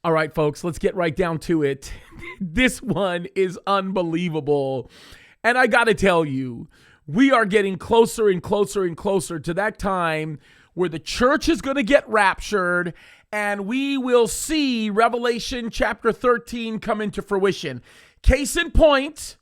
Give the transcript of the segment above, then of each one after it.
All right, folks, let's get right down to it. This one is unbelievable. And I got to tell you, we are getting closer and closer and closer to that time where the church is going to get raptured and we will see Revelation chapter 13 come into fruition. Case in point,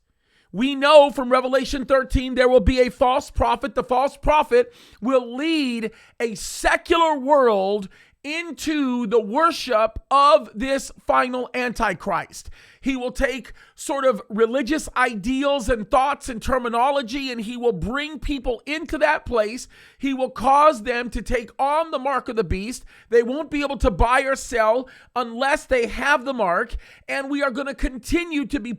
we know from Revelation 13 there will be a false prophet. The false prophet will lead a secular world into the worship of this final Antichrist. He will take sort of religious ideals and thoughts and terminology, and he will bring people into that place. He will cause them to take on the mark of the beast. They won't be able to buy or sell unless they have the mark. And we are going to continue to be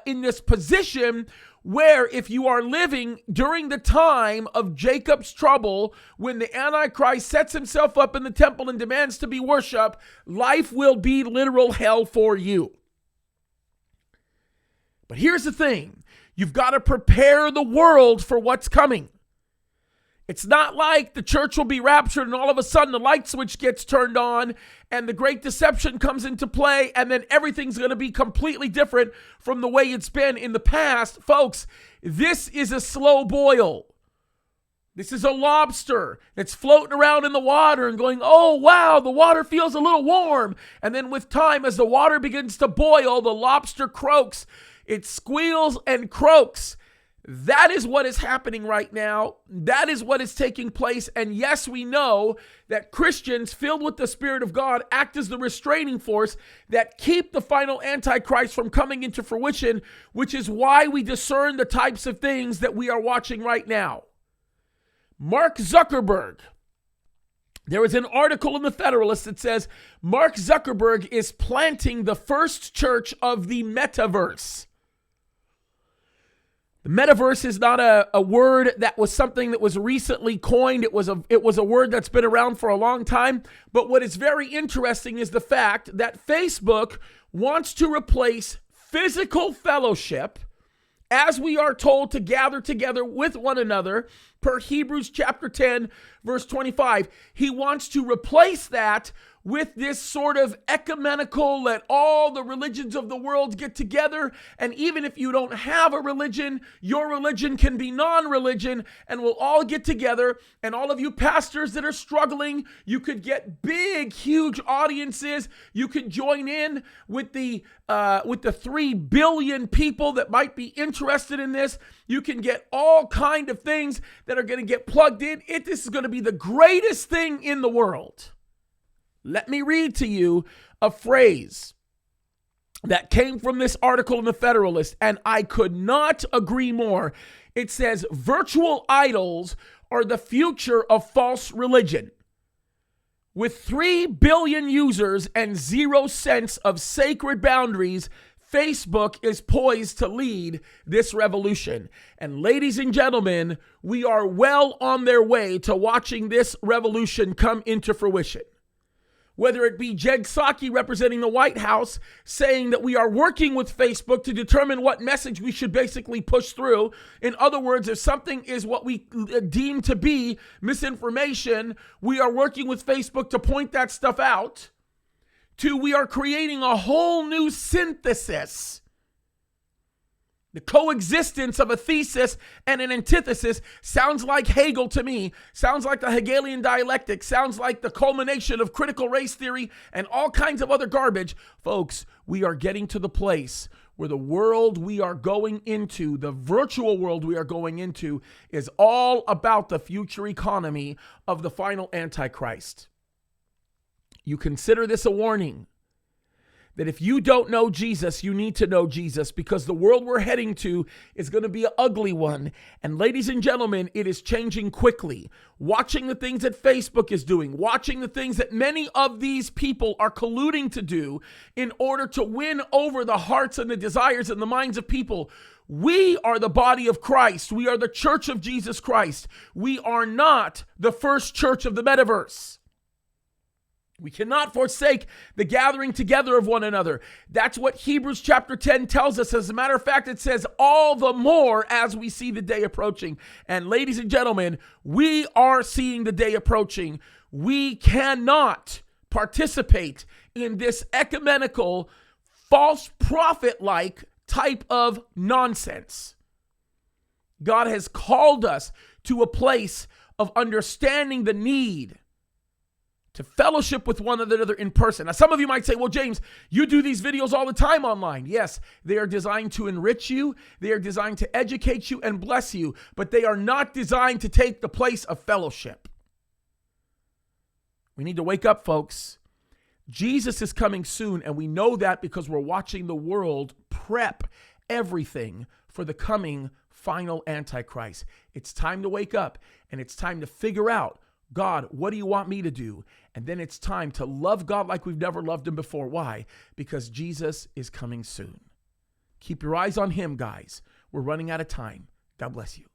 in this position where if you are living during the time of Jacob's trouble, when the Antichrist sets himself up in the temple and demands to be worshiped, life will be literal hell for you. But here's the thing. You've got to prepare the world for what's coming. It's not like the church will be raptured and all of a sudden the light switch gets turned on and the great deception comes into play and then everything's going to be completely different from the way it's been in the past. Folks, this is a slow boil. This is a lobster that's floating around in the water and going, oh, wow, the water feels a little warm. And then with time, as the water begins to boil, the lobster croaks. It squeals and croaks. That is what is happening right now. That is what is taking place. And yes, we know that Christians filled with the Spirit of God act as the restraining force that keep the final Antichrist from coming into fruition, which is why we discern the types of things that we are watching right now. Mark Zuckerberg. There was an article in the Federalist that says Mark Zuckerberg is planting the first church of the metaverse. The metaverse is not a word that was something that was recently coined. It was a word that's been around for a long time. But what is very interesting is the fact that Facebook wants to replace physical fellowship, as we are told to gather together with one another, per Hebrews chapter 10, verse 25. He wants to replace that with this sort of ecumenical, let all the religions of the world get together. And even if you don't have a religion, your religion can be non-religion and we'll all get together. And all of you pastors that are struggling, you could get big, huge audiences. You could join in with the 3 billion people that might be interested in this. You can get all kind of things that are going to get plugged in. This is going to be the greatest thing in the world. Let me read to you a phrase that came from this article in the Federalist, and I could not agree more. It says, virtual idols are the future of false religion. With 3 billion users and 0 sense of sacred boundaries, Facebook is poised to lead this revolution. And ladies and gentlemen, we are well on their way to watching this revolution come into fruition. Whether it be Jen Psaki representing the White House saying that we are working with Facebook to determine what message we should basically push through. In other words, if something is what we deem to be misinformation, we are working with Facebook to point that stuff out. To we are creating a whole new synthesis. The coexistence of a thesis and an antithesis sounds like Hegel to me, sounds like the Hegelian dialectic, sounds like the culmination of critical race theory and all kinds of other garbage. Folks, we are getting to the place where the world we are going into, the virtual world we are going into, is all about the future economy of the final Antichrist. You consider this a warning that if you don't know Jesus, you need to know Jesus, because the world we're heading to is going to be an ugly one. And ladies and gentlemen, it is changing quickly. Watching the things that Facebook is doing, watching the things that many of these people are colluding to do in order to win over the hearts and the desires and the minds of people. We are the body of Christ. We are the church of Jesus Christ. We are not the first church of the metaverse. We cannot forsake the gathering together of one another. That's what Hebrews chapter 10 tells us. As a matter of fact, it says all the more as we see the day approaching. And ladies and gentlemen, we are seeing the day approaching. We cannot participate in this ecumenical, false prophet-like type of nonsense. God has called us to a place of understanding the need to fellowship with one another in person. Now, some of you might say, well, James, you do these videos all the time online. Yes, they are designed to enrich you. They are designed to educate you and bless you, but they are not designed to take the place of fellowship. We need to wake up, folks. Jesus is coming soon, and we know that because we're watching the world prep everything for the coming final Antichrist. It's time to wake up, and it's time to figure out, God, what do you want me to do? And then it's time to love God like we've never loved him before. Why? Because Jesus is coming soon. Keep your eyes on him, guys. We're running out of time. God bless you.